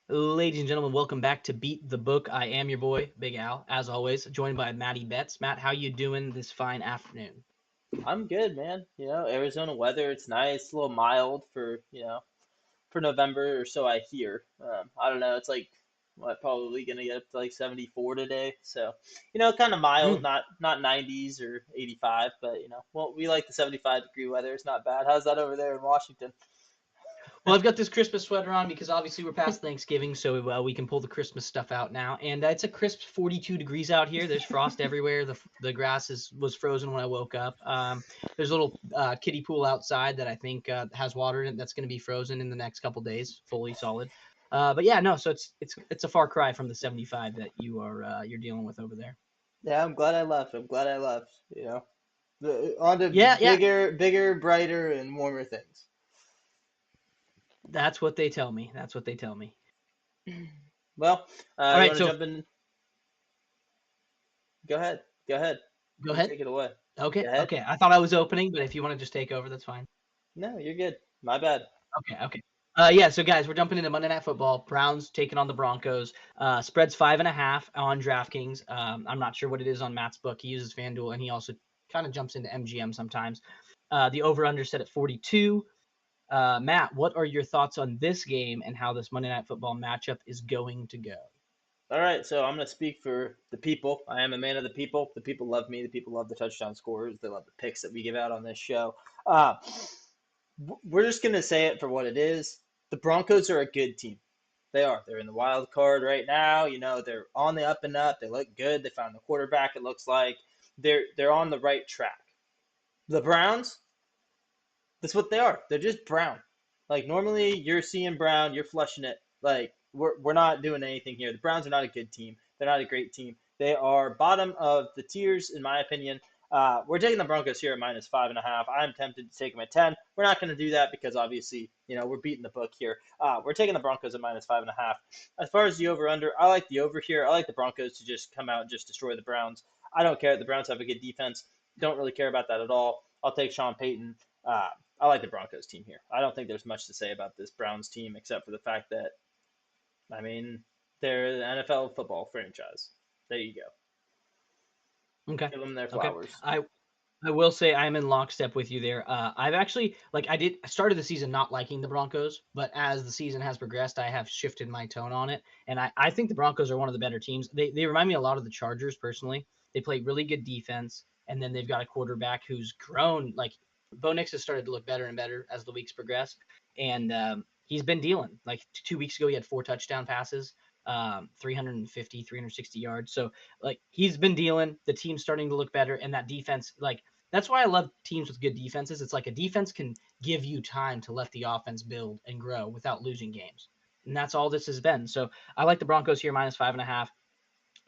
Ladies and gentlemen, welcome back to Beat the Book. I am your boy, Big Al, as always, joined by MattyBets. Matt, how you doing this fine afternoon? I'm good, man. Arizona weather, it's nice, a little mild for November or so I hear. I don't know, it's like probably gonna get up to like 74 today. So, kind of mild, Mm. not 90s or 85, but well, we like the 75-degree weather. It's not bad. How's that over there in Washington? Well, I've got this Christmas sweater on because obviously we're past Thanksgiving, so we can pull the Christmas stuff out now. And it's a crisp 42 degrees out here. There's frost everywhere. The grass was frozen when I woke up. There's a little kiddie pool outside that I think has water in it that's going to be frozen in the next couple days, fully solid. But yeah, no. So it's a far cry from the 75 that you're dealing with over there. Yeah, I'm glad I left. I'm glad I left. On to Yeah, yeah. bigger, brighter, and warmer things. That's what they tell me. That's what they tell me. Well, All you right, want to so jump in? Go ahead. Go ahead. go You ahead. take it away. Okay, Go ahead. okay. I thought I was opening, but if you want to just take over, that's fine. No, you're good. My bad. Okay, okay. Yeah, so guys, we're jumping into Monday Night Football. Browns taking on the Broncos. Spreads 5.5 on DraftKings. I'm not sure what it is on Matt's book. He uses FanDuel, and he also kind of jumps into MGM sometimes. The over/under set at 42. Matt, what are your thoughts on this game and how this Monday Night Football matchup is going to go? All right, so I'm going to speak for the people. I am a man of the people. The people love me. The people love the touchdown scores. They love the picks that we give out on this show. Uh, we're just going to say it for what it is. The Broncos are a good team. They are. They're in the wild card right now. They're on the up and up. They look good. They found the quarterback. It looks like they're on the right track. The Browns, that's what they are. They're just brown. Like normally you're seeing brown, you're flushing it. Like we're not doing anything here. The Browns are not a good team. They're not a great team. They are bottom of the tiers in my opinion. We're taking the Broncos here at -5.5. I'm tempted to take them at 10. We're not going to do that because obviously, we're beating the book here. We're taking the Broncos at -5.5. As far as the over/under, I like the over here. I like the Broncos to just come out and just destroy the Browns. I don't care. The Browns have a good defense. Don't really care about that at all. I'll take Sean Payton. I like the Broncos team here. I don't think there's much to say about this Browns team except for the fact that, I mean, they're the NFL football franchise. There you go. Okay, Give them their okay. flowers. I will say I'm in lockstep with you there. I've actually I started the season not liking the Broncos, but as the season has progressed, I have shifted my tone on it, and I think the Broncos are one of the better teams. They remind me a lot of the Chargers personally. They play really good defense, and then they've got a quarterback who's grown. Like Bo Nix has started to look better and better as the weeks progress, and he's been dealing. Like 2 weeks ago, he had 4 touchdown passes. 350, 360 yards. So like he's been dealing. The team's starting to look better, and that defense, like that's why I love teams with good defenses. It's like a defense can give you time to let the offense build and grow without losing games, and that's all this has been. So I like the Broncos here -5.5.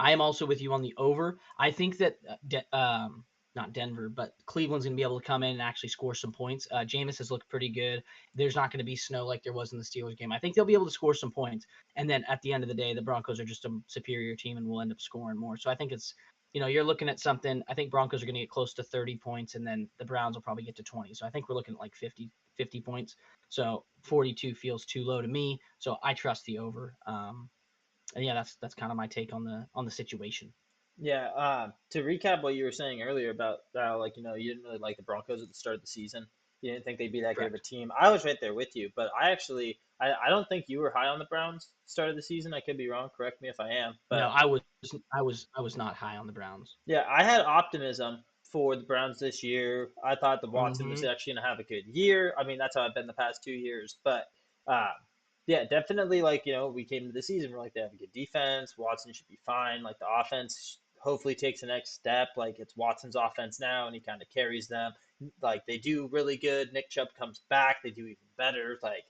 I am also with you on the over. I think that not Denver, but Cleveland's going to be able to come in and actually score some points. Jameis has looked pretty good. There's not going to be snow like there was in the Steelers game. I think they'll be able to score some points. And then at the end of the day, the Broncos are just a superior team and will end up scoring more. So I think it's, you're looking at something. I think Broncos are going to get close to 30 points, and then the Browns will probably get to 20. So I think we're looking at like 50 points. So 42 feels too low to me. So I trust the over. And yeah, that's kind of my take on the situation. Yeah. To recap what you were saying earlier about how, you didn't really like the Broncos at the start of the season. You didn't think they'd be that good of a Correct. team. I was right there with you, but I don't think you were high on the Browns start of the season. I could be wrong. Correct me if I am, No, but I was not high on the Browns. yeah, I had optimism for the Browns this year. I thought that Watson was Mm-hmm. actually going to have a good year. I mean, that's how I've been the past 2 years. But uh, yeah, definitely, we came to the season, we're like, they have a good defense. Watson should be fine. Like, the offense hopefully takes the next step. Like, it's Watson's offense now, and he kind of carries them. Like, they do really good. Nick Chubb comes back. They do even better. Like,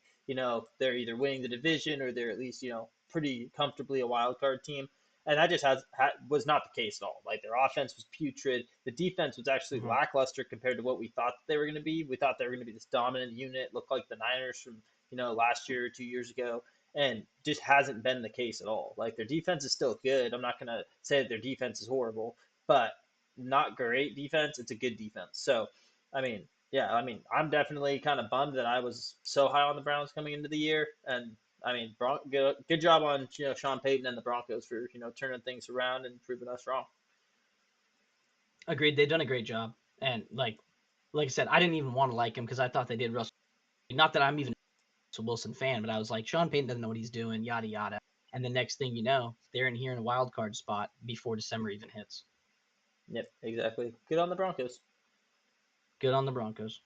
they're either winning the division or they're at least, pretty comfortably a wild card team. And that just was not the case at all. Like their offense was putrid. The defense was actually Mm-hmm. lackluster compared to what we thought they were going to be. We thought they were going to be this dominant unit, look like the Niners from last year or 2 years ago, and just hasn't been the case at all. Like their defense is still good. I'm not going to say that their defense is horrible, but not great defense. It's a good defense. So, I mean, yeah, I mean, I'm definitely kind of bummed that I was so high on the Browns coming into the year, and I mean, good job on Sean Payton and the Broncos for turning things around and proving us wrong. Agreed. They've done a great job. And like I said, I didn't even want to like him because I thought they did Russell. Not that I'm even a Wilson fan, but I was like, Sean Payton doesn't know what he's doing, yada yada. And the next thing you know, they're in here in a wild card spot before December even hits. Yep, exactly. Good on the Broncos. Good on the Broncos.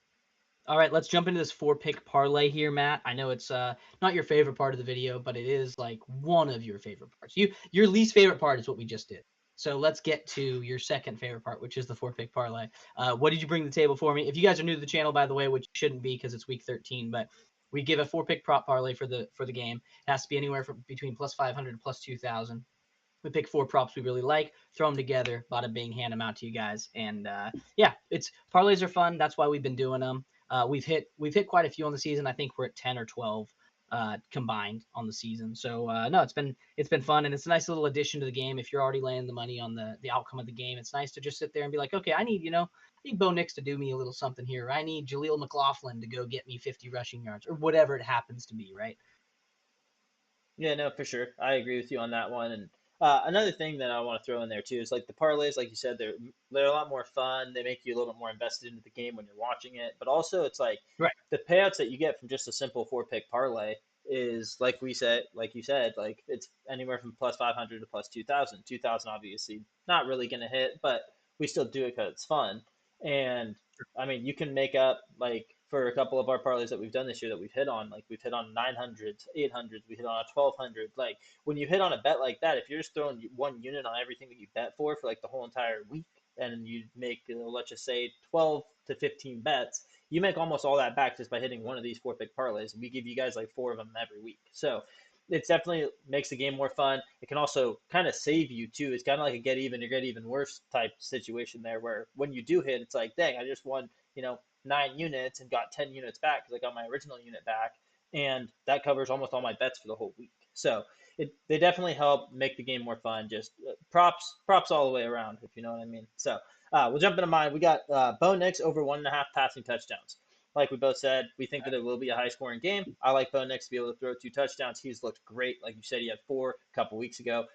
All right, let's jump into this 4-pick parlay here, Matt. I know it's not your favorite part of the video, but it is like one of your favorite parts. Your least favorite part is what we just did. So let's get to your second favorite part, which is the 4-pick parlay. What did you bring to the table for me? If you guys are new to the channel, by the way, which shouldn't be because it's week 13, but we give a 4-pick prop parlay for the game. It has to be anywhere from between plus 500 and plus 2,000. We pick 4 props we really like, throw them together, bada bing, hand them out to you guys, and yeah, it's parlays are fun. That's why we've been doing them. We've hit quite a few on the season. I think we're at 10 or 12 combined on the season. So no, it's been fun, and it's a nice little addition to the game. If you're already laying the money on the outcome of the game, it's nice to just sit there and be like, okay, I need Bo Nix to do me a little something here. I need Jaleel McLaughlin to go get me 50 rushing yards or whatever it happens to be, right? Yeah, no, for sure. I agree with you on that one. And another thing that I want to throw in there too is like the parlays, like you said, they're a lot more fun. They make you a little bit more invested into the game when you're watching it. But also, it's like Right. the payouts that you get from just a simple 4-pick parlay is like you said, like it's anywhere from plus 500 to plus 2,000. 2,000 obviously not really going to hit, but we still do it because it's fun. And I mean, you can make up like for a couple of our parlays that we've done this year that we've hit on, like we've hit on 900s, 800s, we hit on a 1,200. Like when you hit on a bet like that, if you're just throwing one unit on everything that you bet for like the whole entire week, and you make let's just say 12 to 15 bets, you make almost all that back just by hitting one of these 4-pick parlays, and we give you guys like 4 of them every week. So it definitely makes the game more fun. It can also kind of save you too. It's kind of like a get even or get even worse type situation there, where when you do hit, it's like, dang, I just won, 9 units and got 10 units back because I got my original unit back, and that covers almost all my bets for the whole week. So they definitely help make the game more fun. Just props all the way around, if you know what I mean. So we'll jump into mine. We got Bo Nix over 1.5 passing touchdowns. Like we both said, we think that it will be a high-scoring game. I like Bo Nix to be able to throw 2 touchdowns. He's looked great. Like you said, he had 4 a couple weeks ago.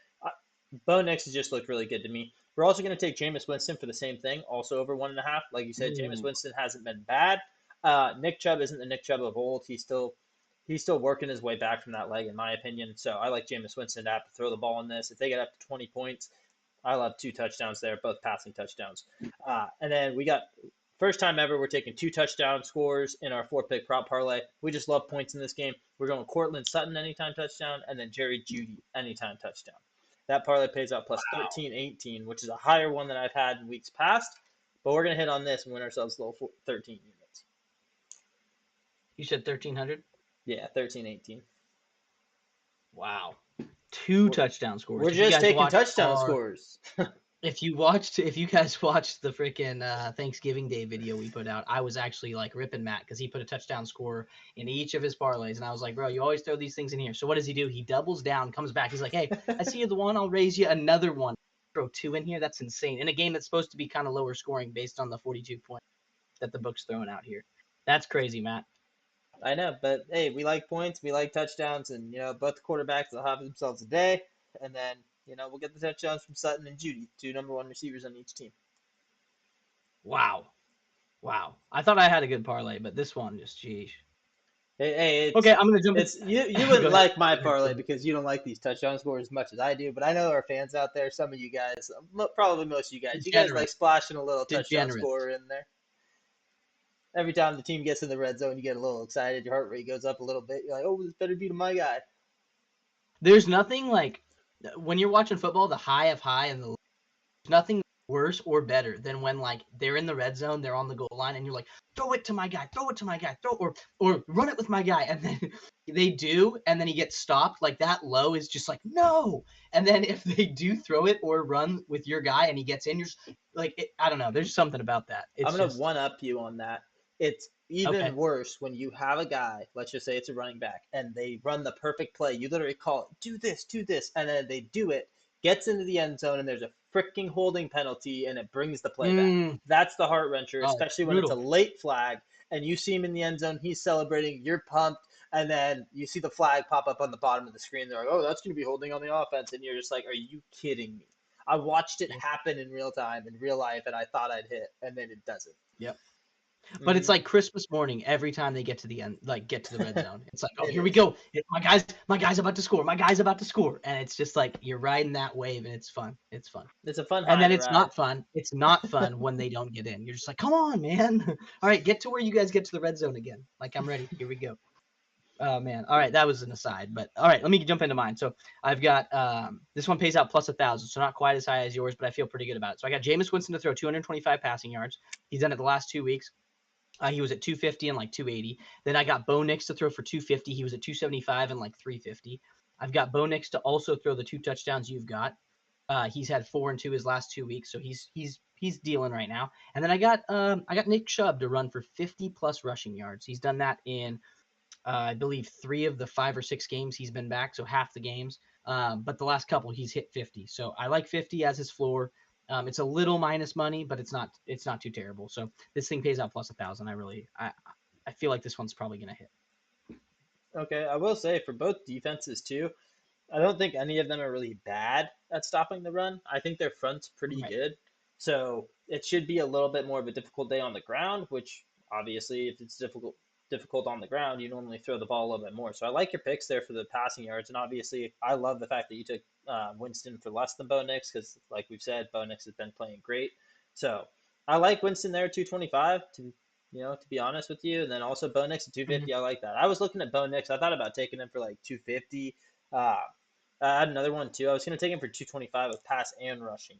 Bo Nix has just looked really good to me. We're also going to take Jameis Winston for the same thing, also over 1.5. Like you said, Jameis Winston hasn't been bad. Nick Chubb isn't the Nick Chubb of old. He's still working his way back from that leg, in my opinion. So I like Jameis Winston to have to throw the ball in this. If they get up to 20 points, I'll have 2 touchdowns there, both passing touchdowns. And then we got first time ever we're taking 2 touchdown scores in our 4-pick prop parlay. We just love points in this game. We're going Cortland Sutton anytime touchdown, and then Jerry Jeudy anytime touchdown. That parlay pays out plus 13.18, which is a higher one than I've had in weeks past. But we're going to hit on this and win ourselves a little 13 units. You said 1,300? Yeah, 13.18. Wow. 2 touchdown scores. We're just taking touchdown scores. If you guys watched the freaking Thanksgiving Day video we put out, I was actually like ripping Matt because he put a touchdown score in each of his parlays, and I was like, bro, you always throw these things in here. So what does he do? He doubles down, comes back. He's like, hey, I see you the one. I'll raise you another one. Throw 2 in here. That's insane. In a game that's supposed to be kind of lower scoring based on the 42 points that the book's throwing out here. That's crazy, Matt. I know, but hey, we like points, we like touchdowns, and both the quarterbacks will have themselves a day, and then we'll get the touchdowns from Sutton and Jeudy, 2 number 1 receivers on each team. Wow. I thought I had a good parlay, but this one just, geez. Hey, okay, I'm gonna jump. You wouldn't like my parlay because you don't like these touchdown scores as much as I do, but I know our fans out there, some of you guys, probably most of you guys like splashing a little touchdown score in there. Every time the team gets in the red zone, you get a little excited. Your heart rate goes up a little bit. You're like, oh, this better be to my guy. There's nothing like when you're watching football, the high of high and the nothing worse or better than when like they're in the red zone, they're on the goal line, and you're like, throw it to my guy, or run it with my guy, and then they do, and then he gets stopped. Like that low is just like no, and then if they do throw it or run with your guy and he gets in, you're just, like I don't know. There's something about that. I'm gonna one up you on that. It's even worse when you have a guy, let's just say it's a running back, and they run the perfect play. You literally call it, do this, and then they do it, gets into the end zone, and there's a freaking holding penalty, and it brings the play back. That's the heart wrencher, especially when it's a late flag, and you see him in the end zone, he's celebrating, you're pumped, And then you see the flag pop up on the bottom of the screen. They're like, oh, that's going to be holding on the offense. And you're just like, are you kidding me? I watched it Yep. happen in real time, in real life, and I thought I'd hit, and then it doesn't. Yep. But it's Mm-hmm. like Christmas morning every time they get to the end, like get to the red zone. It's like, oh, It here we is. go. My guy's about to score. My guy's about to score. And it's just like you're riding that wave and it's fun. It's fun. It's a fun And high then to it's ride. not fun. It's not fun when they don't get in. You're just like, come on, man. All right, get to where you guys get to the red zone again. Like, I'm ready. Here we go. Oh man. All right, that was an aside, but all right, let me jump into mine. So I've got this one pays out plus 1,000, so not quite as high as yours, but I feel pretty good about it. So I got Jameis Winston to throw 225 passing yards. He's done it the last 2 weeks. He was at 250 and like 280. Then I got Bo Nix to throw for 250. He was at 275 and like 350. I've got Bo Nix to also throw the 2 touchdowns you've got. He's had 4 and 2 his last 2 weeks, so he's dealing right now. And then I got Nick Chubb to run for 50 plus rushing yards. He's done that in I believe 3 of the 5 or 6 games he's been back, so half the games. But the last couple he's hit 50. So I like 50 as his floor. It's a little minus money, but it's not too terrible. So this thing pays out plus 1,000. I feel like this one's probably gonna hit. Okay, I will say for both defenses too, I don't think any of them are really bad at stopping the run. I think their front's pretty Right. good. So it should be a little bit more of a difficult day on the ground, which obviously if it's difficult on the ground, you normally throw the ball a little bit more. So I like your picks there for the passing yards, and obviously I love the fact that you took Winston for less than Bo Nix because, like we've said, Bo Nix has been playing great. So I like Winston there 225 to be honest with you, and then also Bo Nix at Mhm. 250. I like that. I was looking at Bo Nix. I thought about taking him for like 250. Uh, I had another one too. I was going to take him for 225 with pass and rushing,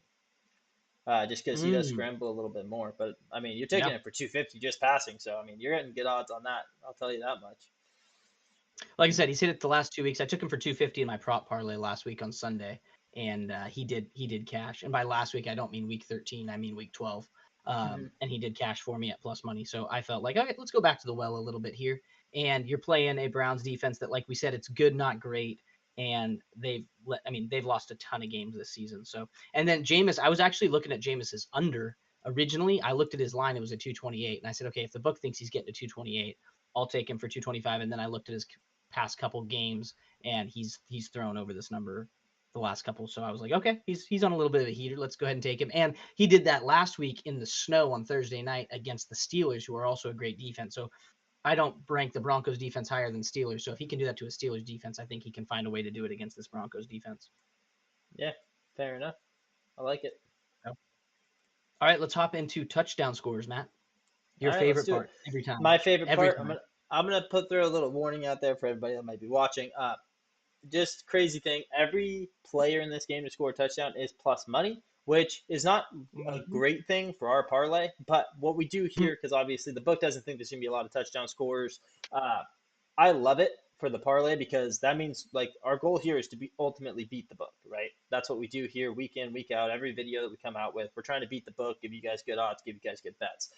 just because he does Mm. scramble a little bit more. But I mean, you're taking Yeah. it for 250 just passing, so I mean, you're getting good odds on that. I'll tell you that much. Like I said, he's hit it the last 2 weeks. I took him for 250 in my prop parlay last week on Sunday, and he did cash. And by last week, I don't mean week 13. I mean week 12. Hmm. And he did cash for me at plus money. So I felt like, okay, let's go back to the well a little bit here. And you're playing a Browns defense that, like we said, it's good, not great. And they've lost a ton of games this season. So, and then Jameis, I was actually looking at Jameis's under originally. I looked at his line; it was a 228, and I said, okay, if the book thinks he's getting to 228, I'll take him for 225. And then I looked at his past couple games, and he's thrown over this number the last couple. So I was like, okay, he's on a little bit of a heater. Let's go ahead and take him. And he did that last week in the snow on Thursday night against the Steelers, who are also a great defense. So I don't rank the Broncos defense higher than Steelers. So if he can do that to a Steelers defense, I think he can find a way to do it against this Broncos defense. Yeah, fair enough. I like it. So, all right, let's hop into touchdown scores, Matt. All Your right, let's favorite do it. part every time. My favorite Every part. time. I'm gonna put through a little warning out there for everybody that might be watching. Just crazy thing. Every player in this game to score a touchdown is plus money, which is not a Mhm. great thing for our parlay. But what we do here, because obviously the book doesn't think there's going to be a lot of touchdown scores, uh, I love it for the parlay because that means like our goal here is to ultimately beat the book, right? That's what we do here week in, week out. Every video that we come out with, we're trying to beat the book, give you guys good odds, give you guys good bets.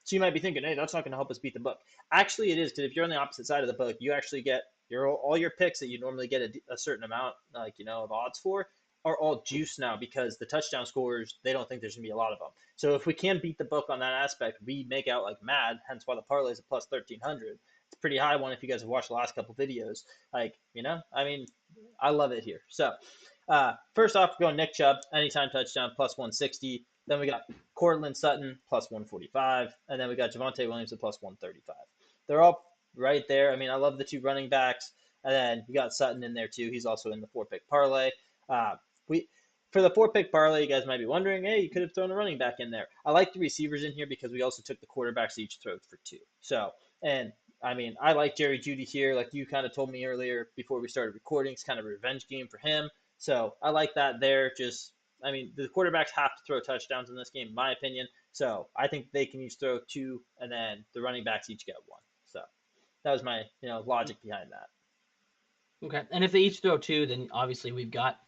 So you might be thinking, hey, that's not going to help us beat the book. Actually, it is because if you're on the opposite side of the book, you actually get all your picks that you normally get a certain amount, of odds for, are all juice now because the touchdown scorers they don't think there's gonna be a lot of them. So if we can beat the book on that aspect, we make out like mad. Hence why the parlay is a plus 1,300. It's a pretty high one if you guys have watched the last couple videos. I mean, I love it here. So first off, we're going Nick Chubb anytime touchdown plus 160. Then we got Cortland Sutton plus 145, and then we got Javonte Williams at plus 135. They're all right there. I mean, I love the two running backs, and then you got Sutton in there too. He's also in the 4-pick parlay. We For the 4-pick parlay, you guys might be wondering, hey, you could have thrown a running back in there. I like the receivers in here because we also took the quarterbacks each throw for 2. So, and I mean, I like Jerry Jeudy here, like you kind of told me earlier before we started recording. It's kind of a revenge game for him. So I like that there. I mean, the quarterbacks have to throw touchdowns in this game, in my opinion. So I think they can each throw 2, and then the running backs each get 1. So that was my logic behind that. Okay. And if they each throw 2, then obviously we've got,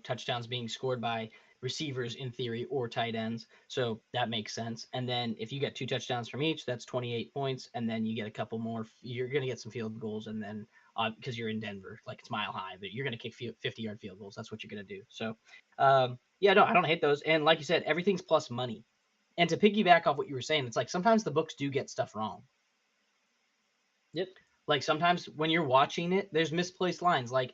touchdowns being scored by receivers in theory or tight ends. So that makes sense. And then if you get 2 touchdowns from each, that's 28 points. And then you get a couple more. You're going to get some field goals. And then because you're in Denver, like it's mile high, but you're going to kick 50-yard field goals. That's what you're going to do. So, yeah, no, I don't hate those. And like you said, everything's plus money. And to piggyback off what you were saying, it's like sometimes the books do get stuff wrong. Yep. Like sometimes when you're watching it, there's misplaced lines. Like,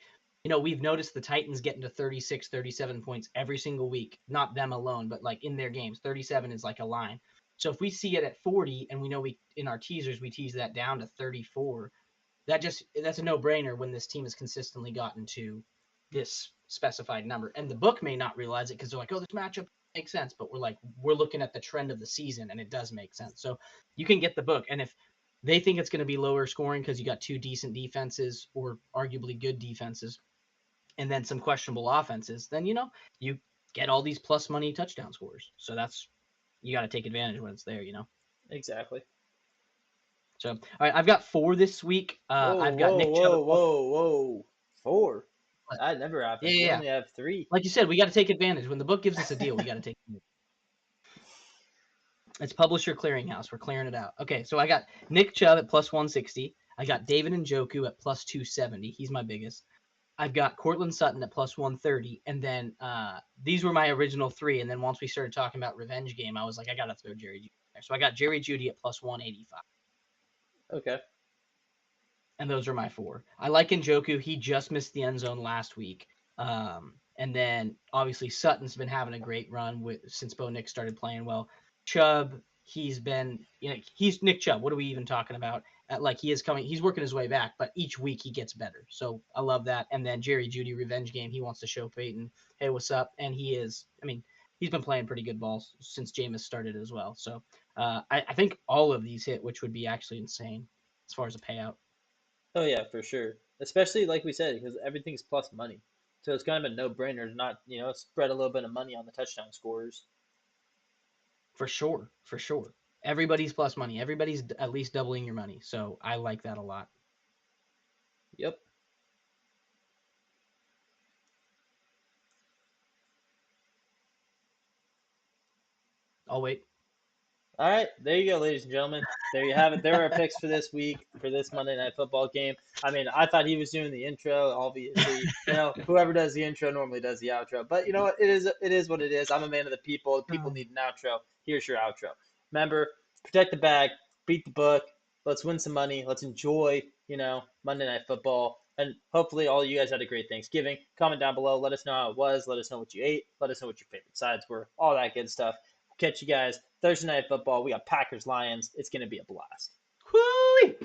we've noticed the Titans getting to 36, 37 points every single week. Not them alone, but like in their games. 37 is like a line. So if we see it at 40 and we know we in our teasers we tease that down to 34, that's a no-brainer when this team has consistently gotten to this specified number. And the book may not realize it because they're like, oh, this matchup makes sense. But we're looking at the trend of the season and it does make sense. So you can get the book. And if they think it's going to be lower scoring because you got two decent defenses or arguably good defenses and then some questionable offenses, then, you get all these plus money touchdown scores. So you got to take advantage when it's there, Exactly. So, all right, I've got 4 this week. Whoa, I've got whoa, Nick Chubb whoa, at plus. whoa, whoa. 4. What? That never Yeah, happens. yeah, We yeah. only have 3. Like you said, we got to take advantage. When the book gives us a deal, we got to take it. It's Publisher Clearinghouse. We're clearing it out. Okay, so I got Nick Chubb at plus 160. I got David Njoku at plus 270. He's my biggest. I've got Cortland Sutton at plus 130. And then these were my original 3. And then once we started talking about revenge game, I was like, I got to throw Jerry Jeudy there. So I got Jerry Jeudy at plus 185. Okay. And those are my 4. I like Njoku. He just missed the end zone last week. And then obviously Sutton's been having a great run since Bo Nix started playing well. Chubb, he's Nick Chubb. What are we even talking about? He's working his way back, but each week he gets better. So I love that. And then Jerry Jeudy revenge game. He wants to show Peyton, hey, what's up? And he's been playing pretty good balls since Jameis started as well. So I think all of these hit, which would be actually insane as far as a payout. Oh, yeah, for sure. Especially, like we said, because everything's plus money. So it's kind of a no-brainer to not, spread a little bit of money on the touchdown scores. For sure. For sure. Everybody's plus money. Everybody's at least doubling your money. So I like that a lot. Yep. I'll wait. All right, there you go, ladies and gentlemen. There you have it. There are our picks for this week, for this Monday Night Football game. I mean, I thought he was doing the intro. Obviously, whoever does the intro normally does the outro. But you know what? It is what it is. I'm a man of the people. The people need an outro. Here's your outro. Remember, protect the bag, beat the book. Let's win some money. Let's enjoy, Monday Night Football. And hopefully all of you guys had a great Thanksgiving. Comment down below. Let us know how it was. Let us know what you ate. Let us know what your favorite sides were. All that good stuff. Catch you guys Thursday Night Football. We got Packers Lions. It's going to be a blast. Whoo!